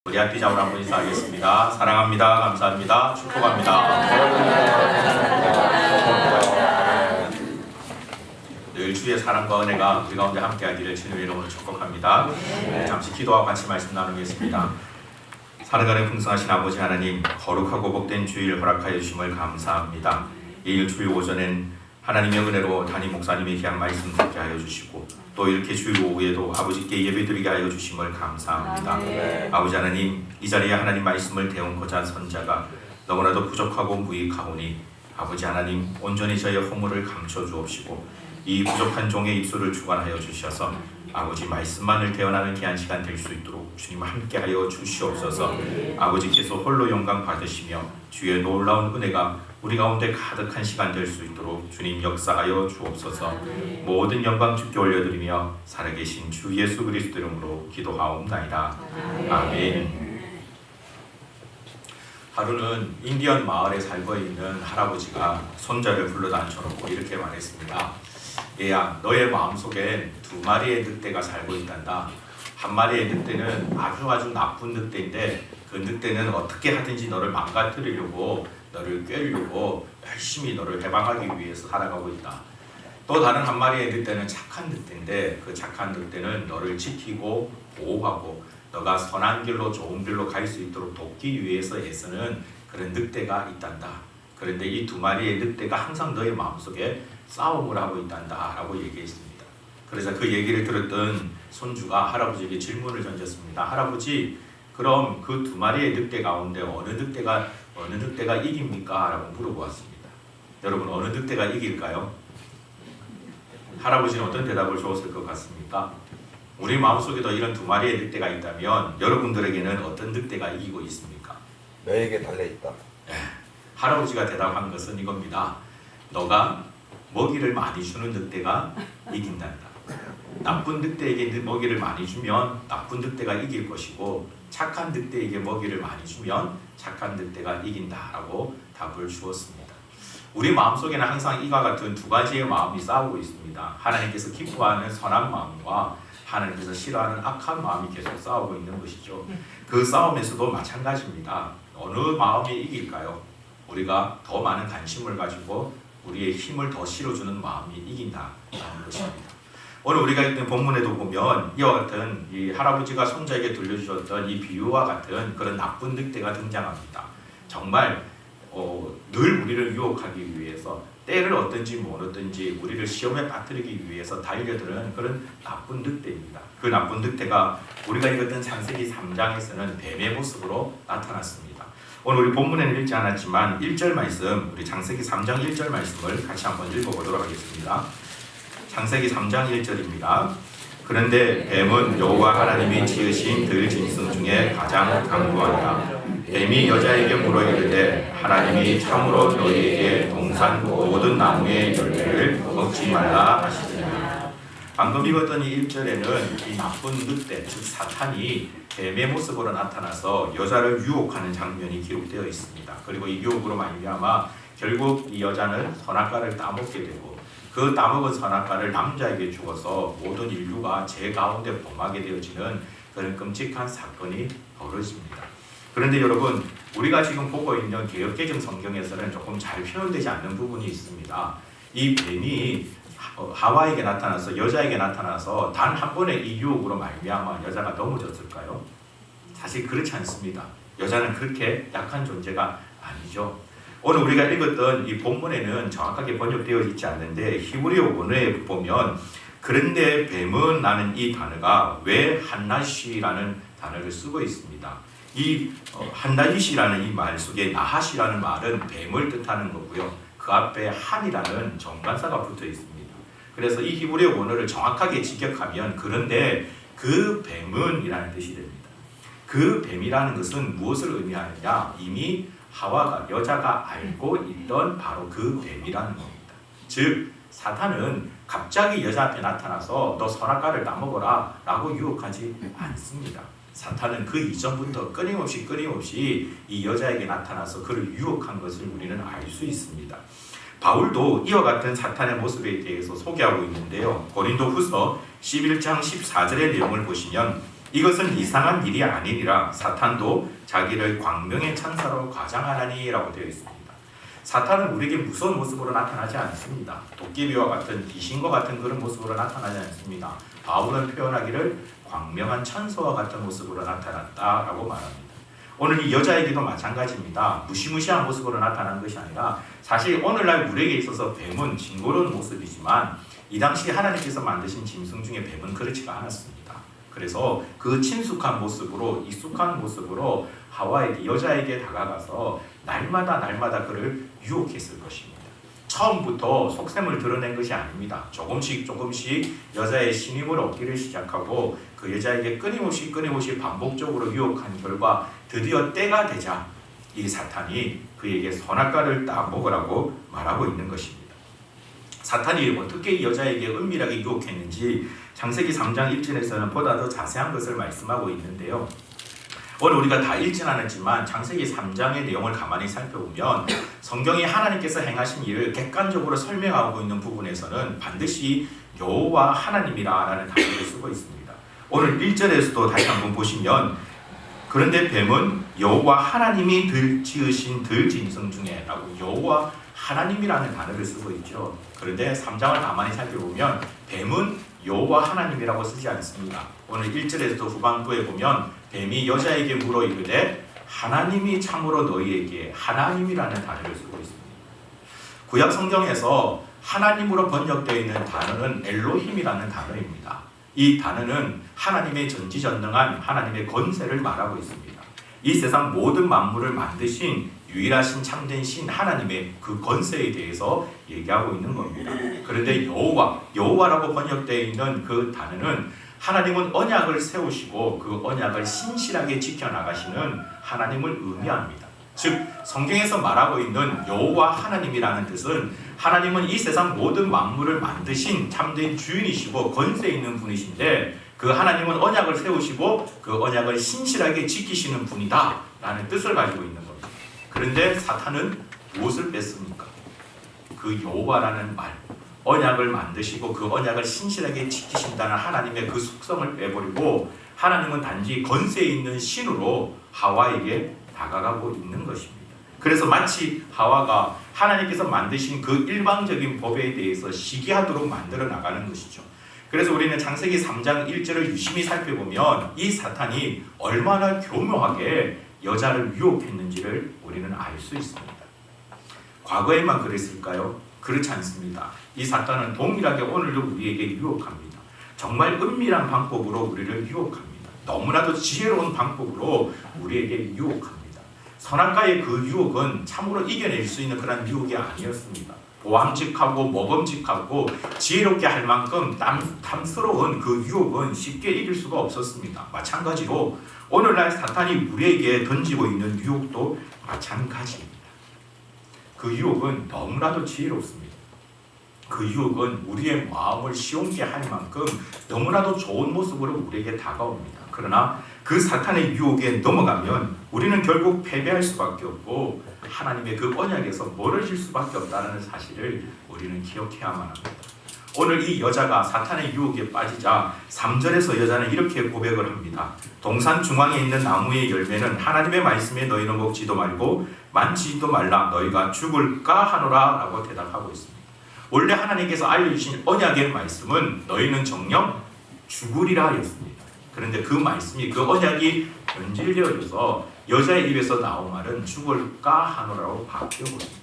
우리 앞뒤자으로 한번 인사하겠습니다. 사랑합니다. 감사합니다. 축복합니다. 늘 주의 사랑과 은혜가 우리 가운데 함께하기를 주님의 이름으로 축복합니다. 잠시 기도하고 같이 말씀 나누겠습니다. 살아가는 풍성하신 아버지 하나님, 거룩하고 복된 주일 허락하여 주심을 감사합니다. 이 일주일 오전엔 하나님의 은혜로 담임 목사님의 귀한 말씀 듣게 하여 주시고, 또 이렇게 주일 오후에도 아버지께 예배드리게 하여 주심을 감사합니다. 아버지 하나님, 이 자리에 하나님 말씀을 대언고자 선자가 너무나도 부족하고 무익하오니 아버지 하나님, 온전히 저의 허물을 감춰 주옵시고 이 부족한 종의 입술을 주관하여 주셔서 아버지 말씀만을 대언하는 귀한 시간 될 수 있도록 주님 함께하여 주시옵소서. 아버지께서 홀로 영광 받으시며 주의 놀라운 은혜가 우리 가운데 가득한 시간 될 수 있도록 주님 역사하여 주옵소서. 모든 영광 주께 올려드리며 살아계신 주 예수 그리스도 이름으로 기도하옵나이다. 아멘. 하루는 인디언 마을에 살고 있는 할아버지가 손자를 불러다 앉혀놓고 이렇게 말했습니다. 얘야, 너의 마음속엔 두 마리의 늑대가 살고 있단다. 한 마리의 늑대는 아주 나쁜 늑대인데 그 늑대는 어떻게 하든지 너를 망가뜨리려고, 너를 꿰려고 열심히 너를 해방하기 위해서 살아가고 있다. 또 다른 한 마리의 늑대는 착한 늑대인데 그 착한 늑대는 너를 지키고 보호하고 너가 선한 길로 좋은 길로 갈 수 있도록 돕기 위해서 애쓰는 그런 늑대가 있단다. 그런데 이 두 마리의 늑대가 항상 너의 마음속에 싸움을 하고 있단다 라고 얘기했습니다. 그래서 그 얘기를 들었던 손주가 할아버지에게 질문을 던졌습니다. 할아버지, 그럼 그 두 마리의 늑대 가운데 어느 늑대가 이깁니까? 라고 물어보았습니다. 여러분, 어느 늑대가 이길까요? 할아버지는 어떤 대답을 주었을 것 같습니까? 우리 마음속에도 이런 두 마리의 늑대가 있다면 여러분들에게는 어떤 늑대가 이기고 있습니까? 너에게 달려있다. 할아버지가 대답한 것은 이겁니다. 너가 먹이를 많이 주는 늑대가 이긴단다. 나쁜 늑대에게 먹이를 많이 주면 나쁜 늑대가 이길 것이고, 착한 늑대에게 먹이를 많이 주면 착한 늑대가 이긴다라고 답을 주었습니다. 우리 마음속에는 항상 이와 같은 두 가지의 마음이 싸우고 있습니다. 하나님께서 기뻐하는 선한 마음과 하나님께서 싫어하는 악한 마음이 계속 싸우고 있는 것이죠. 그 싸움에서도 마찬가지입니다. 어느 마음이 이길까요? 우리가 더 많은 관심을 가지고 우리의 힘을 더 실어주는 마음이 이긴다라는 것입니다. 오늘 우리가 읽는 본문에도 보면 이와 같은 이 할아버지가 손자에게 들려주셨던 이 비유와 같은 그런 나쁜 늑대가 등장합니다. 정말 늘 우리를 유혹하기 위해서, 때를 얻든지 못 얻든지 우리를 시험에 빠뜨리기 위해서 달려드는 그런 나쁜 늑대입니다. 그 나쁜 늑대가 우리가 읽었던 창세기 3장에서는 뱀의 모습으로 나타났습니다. 오늘 우리 본문에는 읽지 않았지만 1절 말씀, 우리 창세기 3장 1절 말씀을 같이 한번 읽어보도록 하겠습니다. 창세기 3장 1절입니다. 그런데 뱀은 여호와 하나님이 지으신 들짐승 중에 가장 강구하니라. 뱀이 여자에게 물어 이르되 하나님이 참으로 너희에게 동산 모든 나무의 열매를 먹지 말라 하시더니. 방금 읽었던 이 1절에는 이 나쁜 늑대, 즉 사탄이 뱀의 모습으로 나타나서 여자를 유혹하는 장면이 기록되어 있습니다. 그리고 이 유혹으로 말미암아 결국 이 여자는 선악과를 따먹게 되고, 그 따먹은 선악과를 남자에게 주어서 모든 인류가 죄 가운데 범하게 되어지는 그런 끔찍한 사건이 벌어집니다. 그런데 여러분, 우리가 지금 보고 있는 개역개정 성경에서는 조금 잘 표현되지 않는 부분이 있습니다. 이 뱀이 하와에게 나타나서, 여자에게 나타나서 단 한 번의 이 유혹으로 말미암아 여자가 넘어졌을까요? 사실 그렇지 않습니다. 여자는 그렇게 약한 존재가 아니죠. 오늘 우리가 읽었던 이 본문에는 정확하게 번역되어 있지 않는데 히브리어 원어에 보면 그런데 뱀은 라는 이 단어가 왜 한나시라는 단어를 쓰고 있습니다. 이 한나시라는 이 말 속에 나하시라는 말은 뱀을 뜻하는 거고요. 그 앞에 한이라는 정관사가 붙어 있습니다. 그래서 이 히브리어 원어를 정확하게 직역하면 그런데 그 뱀은 이라는 뜻이 됩니다. 그 뱀이라는 것은 무엇을 의미하느냐? 이미 하와가, 여자가 알고 있던 바로 그 뱀이라는 겁니다. 즉 사탄은 갑자기 여자 앞에 나타나서 너 선악과를 따먹어라 라고 유혹하지 않습니다. 사탄은 그 이전부터 끊임없이 이 여자에게 나타나서 그를 유혹한 것을 우리는 알 수 있습니다. 바울도 이와 같은 사탄의 모습에 대해서 소개하고 있는데요. 고린도후서 11장 14절의 내용을 보시면 이것은 이상한 일이 아니니라 사탄도 자기를 광명의 천사로 과장하나니라고 되어 있습니다. 사탄은 우리에게 무서운 모습으로 나타나지 않습니다. 도깨비와 같은 귀신과 같은 그런 모습으로 나타나지 않습니다. 바울은 표현하기를 광명한 천사와 같은 모습으로 나타났다라고 말합니다. 오늘 이 여자에게도 마찬가지입니다. 무시무시한 모습으로 나타난 것이 아니라 사실 오늘날 우리에게 있어서 뱀은 징그러운 모습이지만 이 당시 하나님께서 만드신 짐승 중에 뱀은 그렇지가 않았습니다. 그래서 그 친숙한 모습으로 익숙한 모습으로 하와에게 여자에게 다가가서 날마다 그를 유혹했을 것입니다. 처음부터 속셈을 드러낸 것이 아닙니다. 조금씩 여자의 신임을 얻기를 시작하고 그 여자에게 끊임없이 반복적으로 유혹한 결과 드디어 때가 되자 이 사탄이 그에게 선악과를 딱 먹으라고 말하고 있는 것입니다. 사탄이 어떻게 이 여자에게 은밀하게 유혹했는지 창세기 3장 1절에서는 보다 더 자세한 것을 말씀하고 있는데요. 오늘 우리가 다 읽지는 않았지만 창세기 3장의 내용을 가만히 살펴보면 성경이 하나님께서 행하신 일을 객관적으로 설명하고 있는 부분에서는 반드시 여호와 하나님이라는 단어를 쓰고 있습니다. 오늘 1절에서도 다시 한번 보시면 그런데 뱀은 여호와 하나님이 지으신 들짐승 중에 라고 여호와 하나님이라는 단어를 쓰고 있죠. 그런데 3장을 가만히 살펴보면 뱀은 여호와 하나님이라고 쓰지 않습니다. 오늘 1절에서도 후반부에 보면 뱀이 여자에게 물어 이르되 하나님이 참으로 너희에게 하나님이라는 단어를 쓰고 있습니다. 구약 성경에서 하나님으로 번역되어 있는 단어는 엘로힘이라는 단어입니다. 이 단어는 하나님의 전지전능한 하나님의 권세를 말하고 있습니다. 이 세상 모든 만물을 만드신 유일하신 참된 신 하나님의 그 권세에 대해서 얘기하고 있는 겁니다. 그런데 여호와라고 번역되어 있는 그 단어는 하나님은 언약을 세우시고 그 언약을 신실하게 지켜나가시는 하나님을 의미합니다. 즉 성경에서 말하고 있는 여호와 하나님이라는 뜻은 하나님은 이 세상 모든 만물을 만드신 참된 주인이시고 권세 있는 분이신데 그 하나님은 언약을 세우시고 그 언약을 신실하게 지키시는 분이다 라는 뜻을 가지고 있는 겁니다. 그런데 사탄은 무엇을 뺐습니까? 그 여호와라는 말, 언약을 만드시고 그 언약을 신실하게 지키신다는 하나님의 그 속성을 빼버리고 하나님은 단지 권세 있는 신으로 하와에게 다가가고 있는 것입니다. 그래서 마치 하와가 하나님께서 만드신 그 일방적인 법에 대해서 시기하도록 만들어 나가는 것이죠. 그래서 우리는 창세기 3장 1절을 유심히 살펴보면 이 사탄이 얼마나 교묘하게 여자를 유혹했는지를 우리는 알 수 있습니다. 과거에만 그랬을까요? 그렇지 않습니다. 이 사탄은 동일하게 오늘도 우리에게 유혹합니다. 정말 은밀한 방법으로 우리를 유혹합니다. 너무나도 지혜로운 방법으로 우리에게 유혹합니다. 선악과의 그 유혹은 참으로 이겨낼 수 있는 그런 유혹이 아니었습니다. 보암직하고 먹음직하고 지혜롭게 할 만큼 탐스러운 그 유혹은 쉽게 이길 수가 없었습니다. 마찬가지로 오늘날 사탄이 우리에게 던지고 있는 유혹도 마찬가지입니다. 그 유혹은 너무나도 지혜롭습니다. 그 유혹은 우리의 마음을 시원케 할 만큼 너무나도 좋은 모습으로 우리에게 다가옵니다. 그러나 그 사탄의 유혹에 넘어가면 우리는 결국 패배할 수밖에 없고 하나님의 그 언약에서 멀어질 수밖에 없다는 사실을 우리는 기억해야만 합니다. 오늘 이 여자가 사탄의 유혹에 빠지자 3절에서 여자는 이렇게 고백을 합니다. 동산 중앙에 있는 나무의 열매는 하나님의 말씀에 너희는 먹지도 말고 만지지도 말라 너희가 죽을까 하노라 라고 대답하고 있습니다. 원래 하나님께서 알려주신 언약의 말씀은 너희는 정녕 죽으리라 였습니다. 그런데 그 말씀이 그 언약이 변질되어져서 여자의 입에서 나온 말은 죽을까 하노라고 바뀌어버립니다.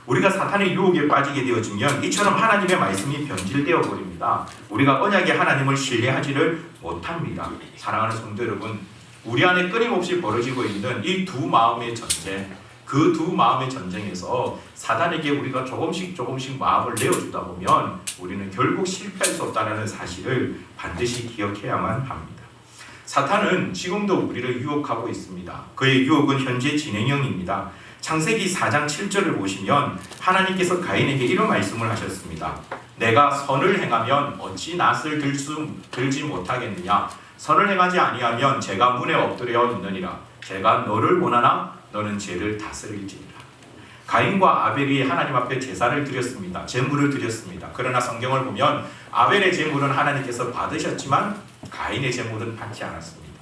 우리가 사탄의 유혹에 빠지게 되어지면 이처럼 하나님의 말씀이 변질되어 버립니다. 우리가 언약의 하나님을 신뢰하지를 못합니다. 사랑하는 성도 여러분, 우리 안에 끊임없이 벌어지고 있는 이 두 마음의 전쟁, 그 두 마음의 전쟁에서 사단에게 우리가 조금씩 마음을 내어주다 보면 우리는 결국 실패할 수 없다는 사실을 반드시 기억해야만 합니다. 사탄은 지금도 우리를 유혹하고 있습니다. 그의 유혹은 현재 진행형입니다. 창세기 4장 7절을 보시면 하나님께서 가인에게 이런 말씀을 하셨습니다. 내가 선을 행하면 어찌 낫을 들지 못하겠느냐? 선을 행하지 아니하면 제가 문에 엎드려 있느니라. 제가 너를 원하나 너는 죄를 다스릴지니라. 가인과 아벨이 하나님 앞에 제사를 드렸습니다. 제물을 드렸습니다. 그러나 성경을 보면 아벨의 제물은 하나님께서 받으셨지만 가인의 제물은 받지 않았습니다.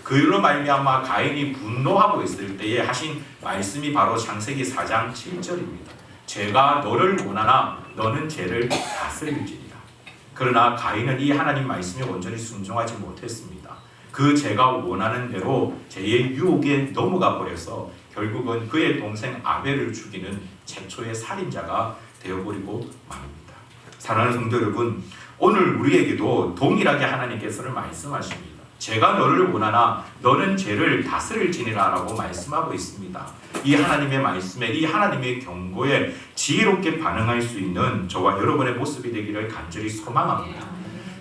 그로 말미암아 가인이 분노하고 있을 때에 하신 말씀이 바로 창세기 4장 7절입니다. 죄가 너를 원하나 너는 죄를 다스릴지니라. 그러나 가인은 이 하나님 말씀에 온전히 순종하지 못했습니다. 그 죄가 원하는 대로 죄의 유혹에 넘어가 버려서 결국은 그의 동생 아벨을 죽이는 최초의 살인자가 되어버리고 맙니다. 사랑하는 성도 여러분, 오늘 우리에게도 동일하게 하나님께서는 말씀하십니다. 죄가 너를 원하나 너는 죄를 다스릴지니라 라고 말씀하고 있습니다. 이 하나님의 말씀에, 이 하나님의 경고에 지혜롭게 반응할 수 있는 저와 여러분의 모습이 되기를 간절히 소망합니다.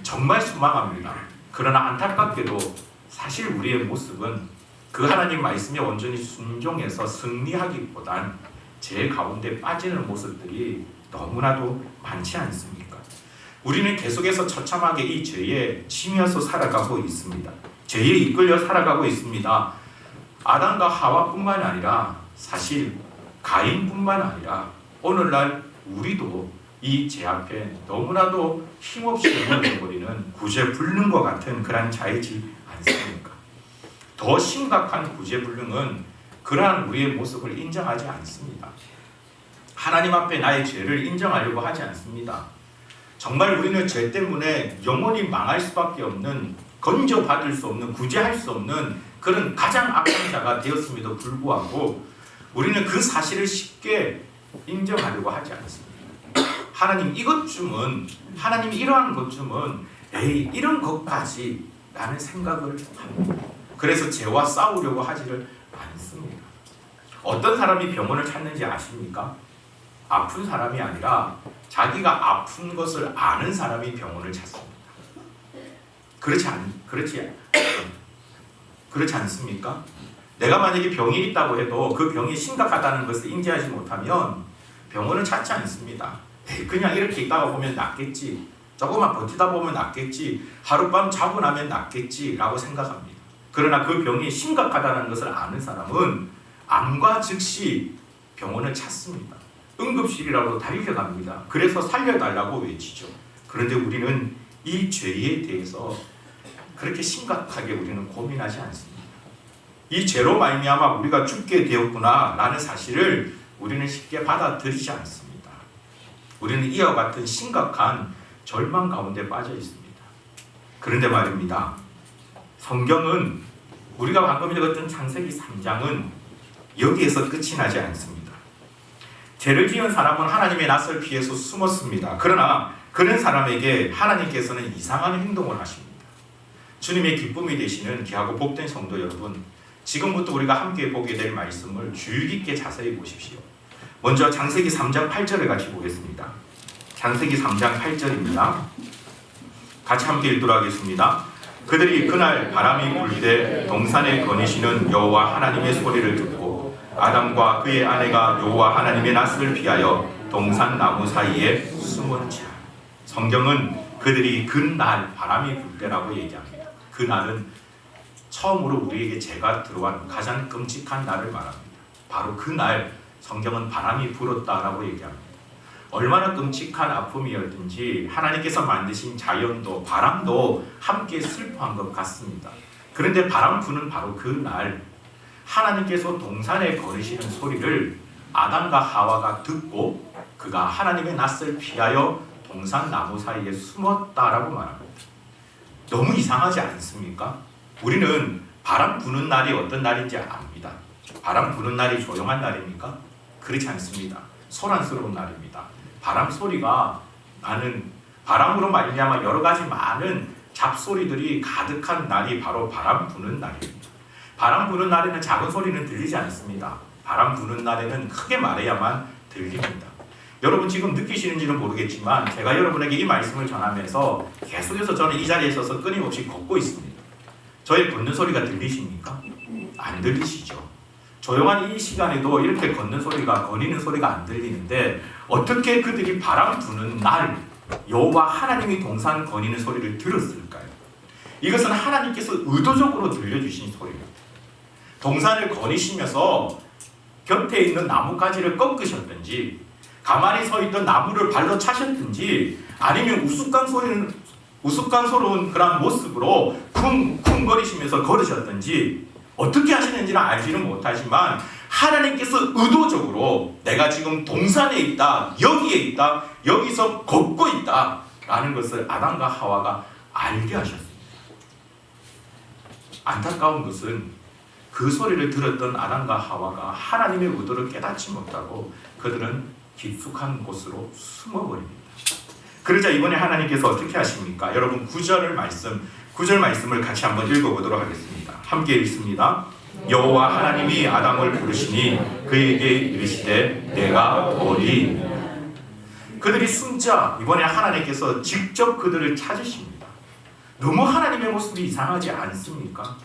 정말 소망합니다. 그러나 안타깝게도 사실 우리의 모습은 그 하나님 말씀에 온전히 순종해서 승리하기보단 죄 가운데 빠지는 모습들이 너무나도 많지 않습니까? 우리는 계속해서 처참하게 이 죄에 치여서 살아가고 있습니다. 죄에 이끌려 살아가고 있습니다. 아담과 하와뿐만 아니라 사실 가인뿐만 아니라 오늘날 우리도 이 죄 앞에 너무나도 힘없이 넘어져버리는 구제불능과 같은 그런 자이지 않습니까? 더 심각한 구제불능은 그러한 우리의 모습을 인정하지 않습니다. 하나님 앞에 나의 죄를 인정하려고 하지 않습니다. 정말 우리는 죄 때문에 영원히 망할 수밖에 없는, 건져받을 수 없는, 구제할 수 없는 그런 가장 악한 자가 되었음에도 불구하고 우리는 그 사실을 쉽게 인정하려고 하지 않습니다. 하나님 이것쯤은, 하나님이 이러한 것쯤은 에이 이런 것까지 라는 생각을 합니다. 그래서 죄와 싸우려고 하지를 않습니다. 어떤 사람이 병원을 찾는지 아십니까? 아픈 사람이 아니라 자기가 아픈 것을 아는 사람이 병원을 찾습니다. 그렇지 않습니까? 내가 만약에 병이 있다고 해도 그 병이 심각하다는 것을 인지하지 못하면 병원을 찾지 않습니다. 그냥 이렇게 있다가 보면 낫겠지, 조금만 버티다 보면 낫겠지, 하룻밤 자고 나면 낫겠지 라고 생각합니다. 그러나 그 병이 심각하다는 것을 아는 사람은 암과 즉시 병원을 찾습니다. 응급실이라고 달려갑니다. 그래서 살려달라고 외치죠. 그런데 우리는 이 죄에 대해서 그렇게 심각하게 우리는 고민하지 않습니다. 이 죄로 말미암아 우리가 죽게 되었구나 라는 사실을 우리는 쉽게 받아들이지 않습니다. 우리는 이와 같은 심각한 절망 가운데 빠져 있습니다. 그런데 말입니다, 성경은 우리가 방금 읽었던 창세기 3장은 여기에서 끝이 나지 않습니다. 죄를 지은 사람은 하나님의 낯을 피해서 숨었습니다. 그러나 그런 사람에게 하나님께서는 이상한 행동을 하십니다. 주님의 기쁨이 되시는 귀하고 복된 성도 여러분, 지금부터 우리가 함께 보게 될 말씀을 주의 깊게 자세히 보십시오. 먼저 창세기 3장 8절을 같이 보겠습니다. 창세기 3장 8절입니다. 같이 함께 읽도록 하겠습니다. 그들이 그날 바람이 불 때 동산에 거니시는 여호와 하나님의 소리를 듣고 아담과 그의 아내가 여호와 하나님의 낯을 피하여 동산 나무 사이에 숨은지라. 성경은 그들이 그날 바람이 불 때라고 얘기합니다. 그날은 처음으로 우리에게 죄가 들어간 가장 끔찍한 날을 말합니다. 바로 그날 성경은 바람이 불었다라고 얘기합니다. 얼마나 끔찍한 아픔이었든지 하나님께서 만드신 자연도 바람도 함께 슬퍼한 것 같습니다. 그런데 바람 부는 바로 그날 하나님께서 동산에 거리시는 소리를 아담과 하와가 듣고 그가 하나님의 낯을 피하여 동산 나무 사이에 숨었다라고 말합니다. 너무 이상하지 않습니까? 우리는 바람 부는 날이 어떤 날인지 압니다. 바람 부는 날이 조용한 날입니까? 그렇지 않습니다. 소란스러운 날입니다. 바람 소리가 나는, 바람으로 말미암아 여러 가지 많은 잡소리들이 가득한 날이 바로 바람 부는 날입니다. 바람 부는 날에는 작은 소리는 들리지 않습니다. 바람 부는 날에는 크게 말해야만 들립니다. 여러분 지금 느끼시는지는 모르겠지만 제가 여러분에게 이 말씀을 전하면서 계속해서 저는 이 자리에 서서 끊임없이 걷고 있습니다. 저의 걷는 소리가 들리십니까? 안 들리시죠? 조용한 이 시간에도 이렇게 걷는 소리가, 거리는 소리가 안 들리는데 어떻게 그들이 바람 부는 날 여호와 하나님이 동산 거니는 소리를 들었을까요? 이것은 하나님께서 의도적으로 들려주신 소리입니다. 동산을 거니시면서 곁에 있는 나뭇가지를 꺾으셨든지 가만히 서 있던 나무를 발로 차셨든지 아니면 우스꽝스러운 그런 모습으로 쿵쿵거리시면서 걸으셨든지 어떻게 하시는지는 알지는 못하지만 하나님께서 의도적으로 내가 지금 동산에 있다, 여기에 있다, 여기서 걷고 있다 라는 것을 아담과 하와가 알게 하셨습니다. 안타까운 것은 그 소리를 들었던 아담과 하와가 하나님의 의도를 깨닫지 못하고 그들은 깊숙한 곳으로 숨어버립니다. 그러자 이번에 하나님께서 어떻게 하십니까? 여러분 9절 말씀을 같이 한번 읽어보도록 하겠습니다. 함께 읽습니다. 여호와 하나님이 아담을 부르시니 그에게 이르시되 내가 어디 있느냐. 그들이 숨자 이번에 하나님께서 직접 그들을 찾으십니다. 너무 하나님의 모습이 이상하지 않습니까?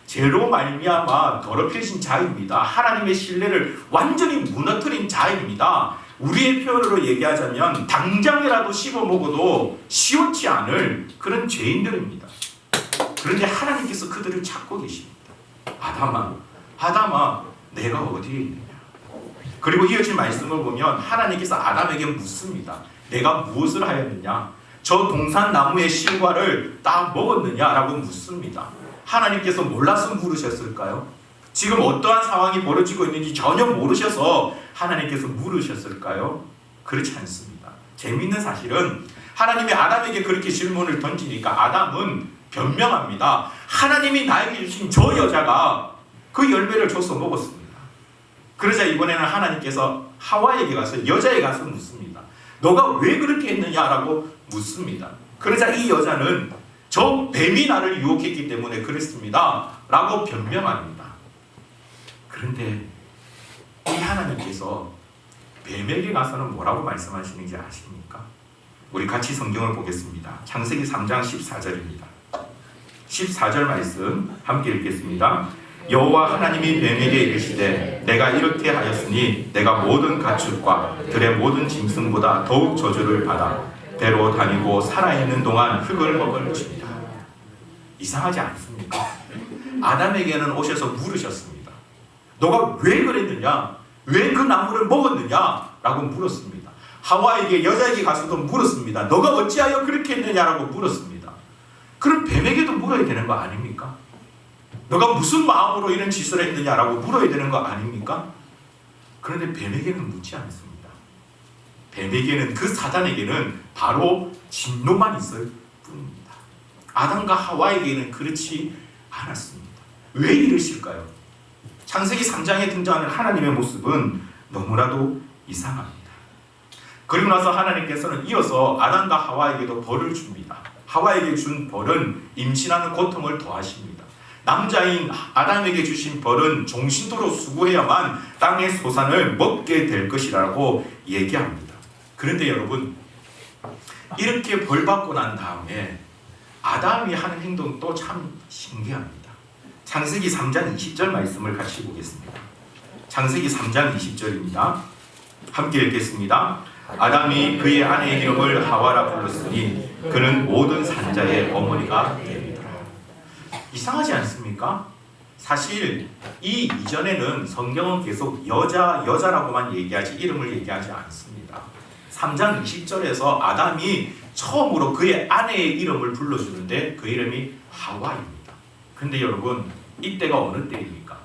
죄로 말미암아 더럽혀진 자입니다. 하나님의 신뢰를 완전히 무너뜨린 자입니다. 우리의 표현으로 얘기하자면 당장이라도 씹어 먹어도 시원치 않을 그런 죄인들입니다. 그런데 하나님께서 그들을 찾고 계십니다. 아담아, 내가 어디에 있느냐? 그리고 이어진 말씀을 보면 하나님께서 아담에게 묻습니다. 내가 무엇을 하였느냐? 저 동산 나무의 실과를 다 먹었느냐라고 묻습니다. 하나님께서 몰라서 물으셨을까요? 지금 어떠한 상황이 벌어지고 있는지 전혀 모르셔서 하나님께서 물으셨을까요? 그렇지 않습니다. 재미있는 사실은 하나님이 아담에게 그렇게 질문을 던지니까 아담은 변명합니다. 하나님이 나에게 주신 저 여자가 그 열매를 줘서 먹었습니다. 그러자 이번에는 하나님께서 하와에게 가서 여자에 가서 묻습니다. 너가 왜 그렇게 했느냐라고 묻습니다. 그러자 이 여자는 저 뱀이 나를 유혹했기 때문에 그랬습니다 라고 변명합니다. 그런데 이 하나님께서 뱀에게 가서는 뭐라고 말씀하시는지 아십니까? 우리 같이 성경을 보겠습니다. 창세기 3장 14절입니다. 14절 말씀 함께 읽겠습니다. 여호와 하나님이 뱀에게 이르시되 내가 이렇게 하였으니 내가 모든 가축과 들의 모든 짐승보다 더욱 저주를 받아 배로 다니고 살아있는 동안 흙을 먹을 것입니다. 이상하지 않습니까? 아담에게는 오셔서 물으셨습니다. 너가 왜 그랬느냐? 왜 그 나무를 먹었느냐? 라고 물었습니다. 하와에게 여자에게 가서도 물었습니다. 너가 어찌하여 그렇게 했느냐라고 물었습니다. 그럼 뱀에게도 물어야 되는 거 아닙니까? 너가 무슨 마음으로 이런 짓을 했느냐라고 물어야 되는 거 아닙니까? 그런데 뱀에게는 묻지 않습니다. 뱀에게는 그 사단에게는 바로 진노만 있을 뿐입니다. 아담과 하와에게는 그렇지 않았습니다. 왜 이러실까요? 창세기 3장에 등장하는 하나님의 모습은 너무나도 이상합니다. 그리고 나서 하나님께서는 이어서 아담과 하와에게도 벌을 줍니다. 하와에게 준 벌은 임신하는 고통을 더하십니다. 남자인 아담에게 주신 벌은 종신토록 수고해야만 땅의 소산을 먹게 될 것이라고 얘기합니다. 그런데 여러분, 이렇게 벌 받고 난 다음에 아담이 하는 행동도 참 신기합니다. 창세기 3장 20절 말씀을 같이 보겠습니다. 창세기 3장 20절입니다. 함께 읽겠습니다. 아담이 그의 아내의 이름을 하와라 불렀으니 그는 모든 산자의 어머니가 되리더라. 이상하지 않습니까? 사실 이 이전에는 성경은 계속 여자라고만 얘기하지 이름을 얘기하지 않습니다. 3장 20절에서 아담이 처음으로 그의 아내의 이름을 불러주는데 그 이름이 하와입니다. 근데 여러분, 이때가 어느 때입니까?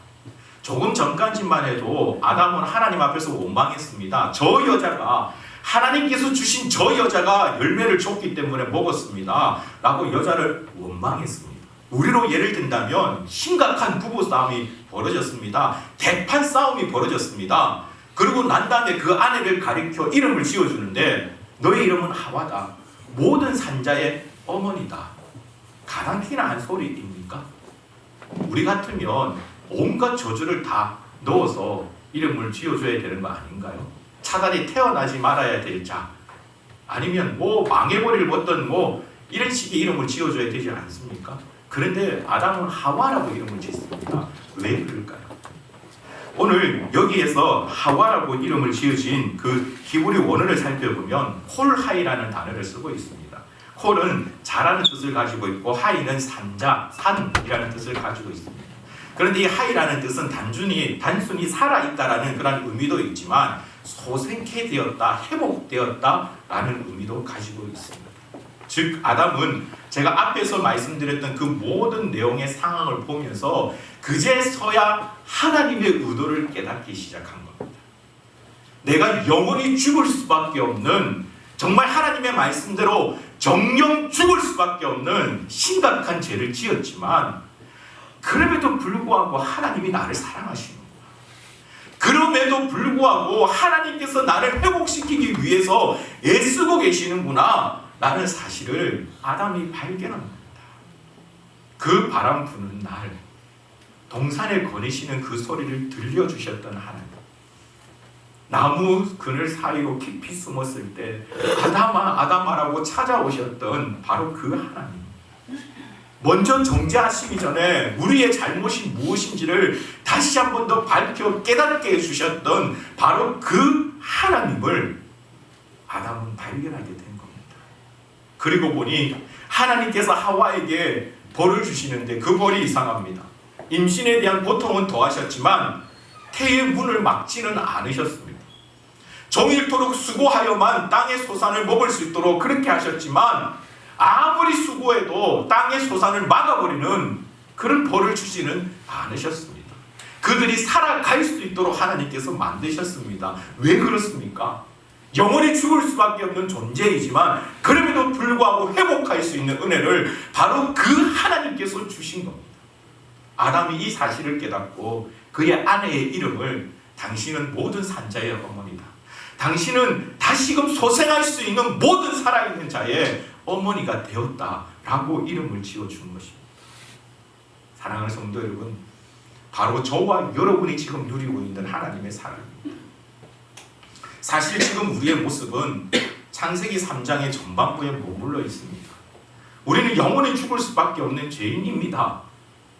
조금 전까지만 해도 아담은 하나님 앞에서 원망했습니다. 저 여자가, 하나님께서 주신 저 여자가 열매를 줬기 때문에 먹었습니다 라고 여자를 원망했습니다. 우리로 예를 든다면 심각한 부부싸움이 벌어졌습니다. 대판 싸움이 벌어졌습니다. 그리고 난 다음에 그 아내를 가리켜 이름을 지어주는데 너의 이름은 하와다. 모든 산자의 어머니다. 가당키나 한 소리입니까? 우리 같으면 온갖 저주를 다 넣어서 이름을 지어줘야 되는 거 아닌가요? 차라리 태어나지 말아야 될 자, 아니면 뭐 망해버릴 어떤 뭐 이런 식의 이름을 지어줘야 되지 않습니까? 그런데 아담은 하와라고 이름을 짓습니다. 왜 그럴까요? 오늘 여기에서 하와라고 이름을 지어진 그 히브리 원어를 살펴보면 홀하이라는 단어를 쓰고 있습니다. 홀은 자라는 뜻을 가지고 있고 하이는 산자, 산이라는 뜻을 가지고 있습니다. 그런데 이 하이라는 뜻은 단순히 살아있다라는 그런 의미도 있지만 소생케 되었다, 회복되었다라는 의미도 가지고 있습니다. 즉 아담은 제가 앞에서 말씀드렸던 그 모든 내용의 상황을 보면서 그제서야 하나님의 의도를 깨닫기 시작한 겁니다. 내가 영원히 죽을 수밖에 없는, 정말 하나님의 말씀대로 정령 죽을 수밖에 없는 심각한 죄를 지었지만 그럼에도 불구하고 하나님이 나를 사랑하시는 거야. 그럼에도 불구하고 하나님께서 나를 회복시키기 위해서 애쓰고 계시는구나 라는 사실을 아담이 발견한 겁니다. 그 바람 부는 날 동산에 거니시는 그 소리를 들려주셨던 하나님, 나무 그늘 사이로 깊이 숨었을 때 아담아 아담아라고 찾아오셨던 바로 그 하나님, 먼저 정죄하시기 전에 우리의 잘못이 무엇인지를 다시 한 번 더 밝혀 깨닫게 해주셨던 바로 그 하나님을 아담은 발견하게 된 겁니다. 그리고 보니 하나님께서 하와에게 벌을 주시는데 그 벌이 이상합니다. 임신에 대한 고통은 더하셨지만 태의 문을 막지는 않으셨습니다. 종일토록 수고하여만 땅의 소산을 먹을 수 있도록 그렇게 하셨지만 아무리 수고해도 땅의 소산을 막아버리는 그런 벌을 주지는 않으셨습니다. 그들이 살아갈 수 있도록 하나님께서 만드셨습니다. 왜 그렇습니까? 영원히 죽을 수밖에 없는 존재이지만 그럼에도 불구하고 회복할 수 있는 은혜를 바로 그 하나님께서 주신 겁니다. 아담이 이 사실을 깨닫고 그의 아내의 이름을 당신은 모든 산자의 어머니다, 당신은 다시금 소생할 수 있는 모든 살아있는 자의 어머니가 되었다라고 이름을 지어준 것입니다. 사랑하는 성도 여러분, 바로 저와 여러분이 지금 누리고 있는 하나님의 사랑입니다. 사실 지금 우리의 모습은 창세기 3장의 전반부에 머물러 있습니다. 우리는 영원히 죽을 수밖에 없는 죄인입니다.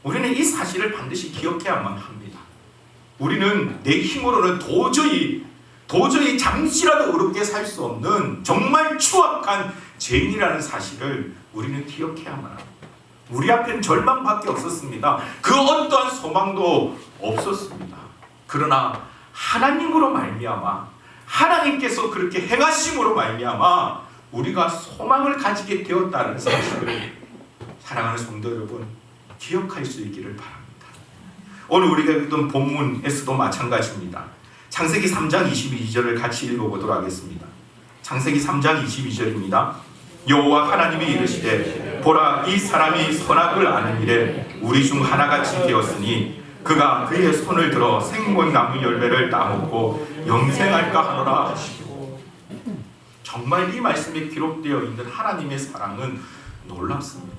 우리는 이 사실을 반드시 기억해야만 합니다. 우리는 내 힘으로는 도저히 잠시라도 의롭게 살 수 없는 정말 추악한 죄인이라는 사실을 우리는 기억해야만 합니다. 우리 앞에는 절망밖에 없었습니다. 그 어떠한 소망도 없었습니다. 그러나 하나님으로 말미암아, 하나님께서 그렇게 행하심으로 말미암아 우리가 소망을 가지게 되었다는 사실을 사랑하는 성도 여러분 기억할 수 있기를 바랍니다. 오늘 우리가 읽던 본문에서도 마찬가지입니다. 창세기 3장 22절을 같이 읽어보도록 하겠습니다. 창세기 3장 22절입니다. 여호와 하나님이 이르시되 보라, 이 사람이 선악을 아는 일에 우리 중 하나같이 되었으니 그가 그의 손을 들어 생명나무 열매를 따먹고 영생할까 하노라 하시고. 정말 이 말씀에 기록되어 있는 하나님의 사랑은 놀랍습니다.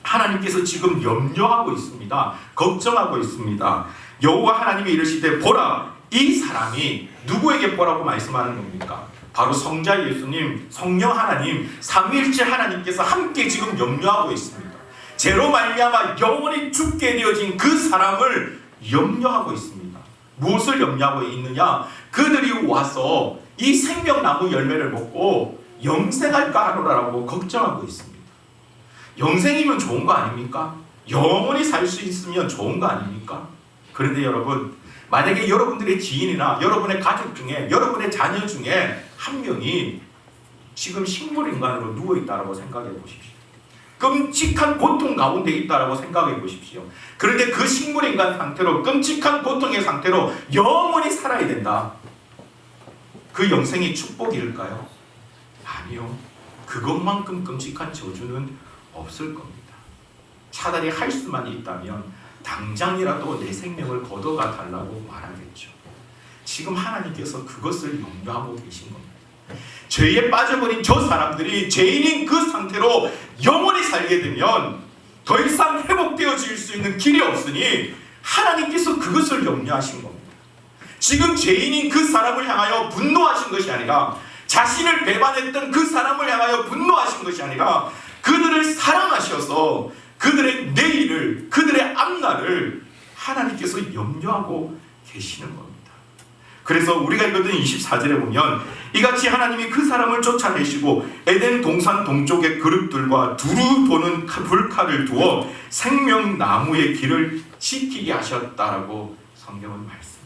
하나님께서 지금 염려하고 있습니다. 걱정하고 있습니다. 여호와 하나님이 이르시되 보라, 이 사람이 누구에게 보라고 말씀하는 겁니까? 바로 성자 예수님, 성령 하나님, 삼위일체 하나님께서 함께 지금 염려하고 있습니다. 죄로 말미암아 영원히 죽게 되어진 그 사람을 염려하고 있습니다. 무엇을 염려하고 있느냐? 그들이 와서 이 생명나무 열매를 먹고 영생할까 하노라라고 걱정하고 있습니다. 영생이면 좋은 거 아닙니까? 영원히 살 수 있으면 좋은 거 아닙니까? 그런데 여러분, 만약에 여러분들의 지인이나 여러분의 가족 중에, 여러분의 자녀 중에 한 명이 지금 식물인간으로 누워있다고 생각해 보십시오. 끔찍한 고통 가운데 있다고 생각해 보십시오. 그런데 그 식물인간 상태로, 끔찍한 고통의 상태로 영원히 살아야 된다. 그 영생이 축복일까요? 아니요. 그것만큼 끔찍한 저주는 없을 겁니다. 차라리 할 수만 있다면 당장이라도 내 생명을 걷어가 달라고 말하겠죠. 지금 하나님께서 그것을 염려하고 계신 겁니다. 죄에 빠져버린 저 사람들이 죄인인 그 상태로 영원히 살게 되면 더 이상 회복되어질 수 있는 길이 없으니 하나님께서 그것을 염려하신 겁니다. 지금 죄인인 그 사람을 향하여 분노하신 것이 아니라, 자신을 배반했던 그 사람을 향하여 분노하신 것이 아니라 그들을 사랑하셔서 그들의 내일을, 그들의 앞날을 하나님께서 염려하고 계시는 겁니다. 그래서 우리가 읽었던 24절에 보면 이같이 하나님이 그 사람을 쫓아내시고 에덴 동산 동쪽의 그룹들과 두루 도는 불칼을 두어 생명나무의 길을 지키게 하셨다라고 성경은 말씀합니다.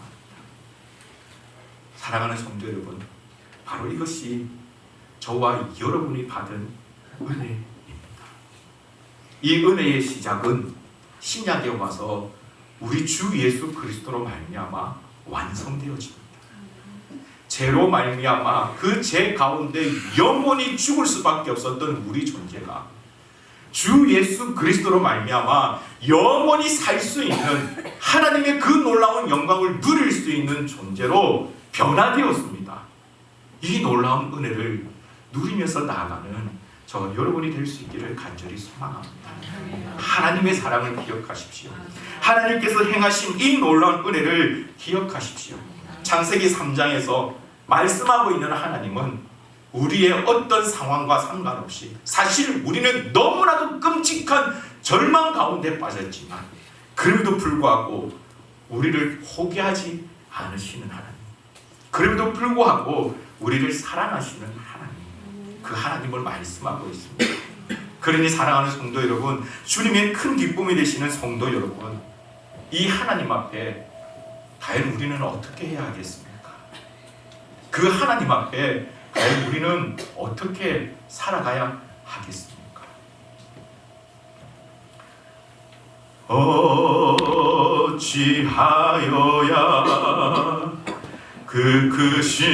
사랑하는 성도 여러분, 바로 이것이 저와 여러분이 받은 은혜입니다. 이 은혜의 시작은 신약에 와서 우리 주 예수 그리스도로 말미암아 완성되어집니다. 죄로 말미암아 그 죄 가운데 영원히 죽을 수밖에 없었던 우리 존재가 주 예수 그리스도로 말미암아 영원히 살 수 있는 하나님의 그 놀라운 영광을 누릴 수 있는 존재로 변화되었습니다. 이 놀라운 은혜를 누리면서 나아가는 저 여러분이 될 수 있기를 간절히 소망합니다. 하나님의 사랑을 기억하십시오. 하나님께서 행하신 이 놀라운 은혜를 기억하십시오. 창세기 3장에서 말씀하고 있는 하나님은 우리의 어떤 상황과 상관없이 사실 우리는 너무나도 끔찍한 절망 가운데 빠졌지만 그럼에도 불구하고 우리를 포기하지 않으시는 하나님, 그럼에도 불구하고 우리를 사랑하시는 하나님, 그 하나님을 말씀하고 있습니다. 그러니 사랑하는 성도 여러분, 주님의 큰 기쁨이 되시는 성도 여러분, 이 하나님 앞에 과연 우리는 어떻게 해야 하겠습니까? 그 하나님 앞에 과연 우리는 어떻게 살아가야 하겠습니까? 어찌하여야 그 크신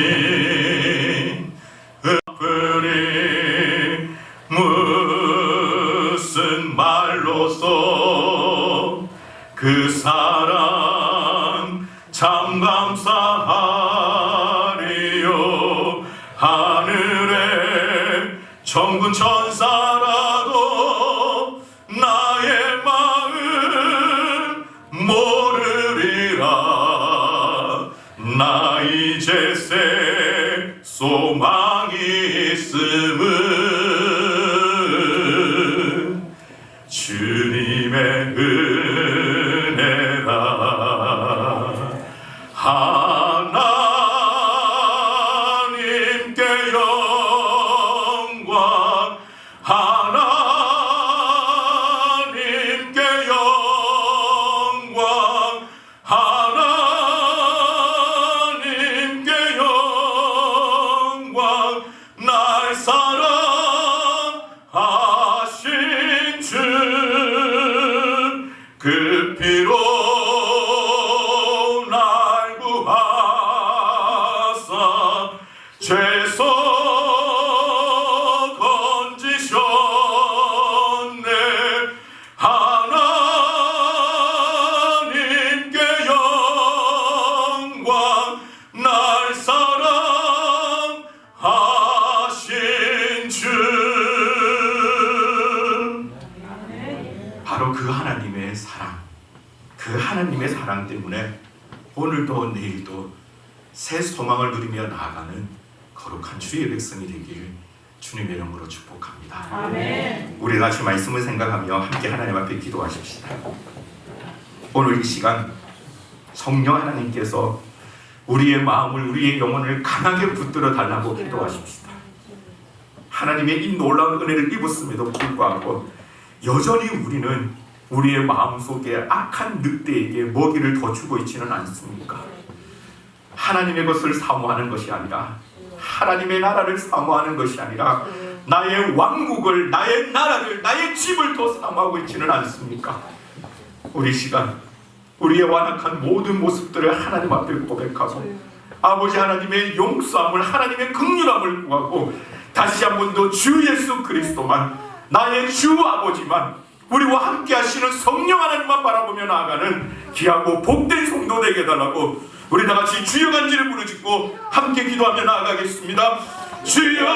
은혜를 무슨 말로써 그 사랑 참 감사하리요. 하늘의 천군 천사라도 나의 마음 모르리라. 나 이제 새 소망이 있음은 주님의 은혜라. 하나님께 영광, 하나님께 영광, 하나님께 영광. 날 사랑하신 주 그 피로 날 구하사 죄서 건지셨네. 하나님께 영광. 날 사랑하신 주. 바로 그 하나님의 사랑, 그 하나님의 사랑 때문에 오늘도 내일도 새 소망을 누리며 나아가는 거룩한 주의 백성이 되길 주님의 이름으로 축복합니다. 아멘. 우리 같이 말씀을 생각하며 함께 하나님 앞에 기도하십시다. 오늘 이 시간 성령 하나님께서 우리의 마음을, 우리의 영혼을 강하게 붙들어 달라고 기도하십시다. 하나님의 이 놀라운 은혜를 입었음에도 불구하고 여전히 우리는 우리의 마음속에 악한 늑대에게 먹이를 더 주고 있지는 않습니까? 하나님의 것을 사모하는 것이 아니라, 하나님의 나라를 사모하는 것이 아니라 나의 왕국을, 나의 나라를, 나의 집을 더 사모하고 있지는 않습니까? 우리 시간 우리의 완악한 모든 모습들을 하나님 앞에 고백하고 아버지 하나님의 용서함을, 하나님의 긍휼함을 구하고 다시 한 번 더 주 예수 그리스도만, 나의 주 아버지만, 우리와 함께 하시는 성령 하나님만 바라보며 나아가는 귀하고 복된 성도 되게 해달라고 우리 다같이 주여 간절히 부르짖고 함께 기도하며 나아가겠습니다. 주여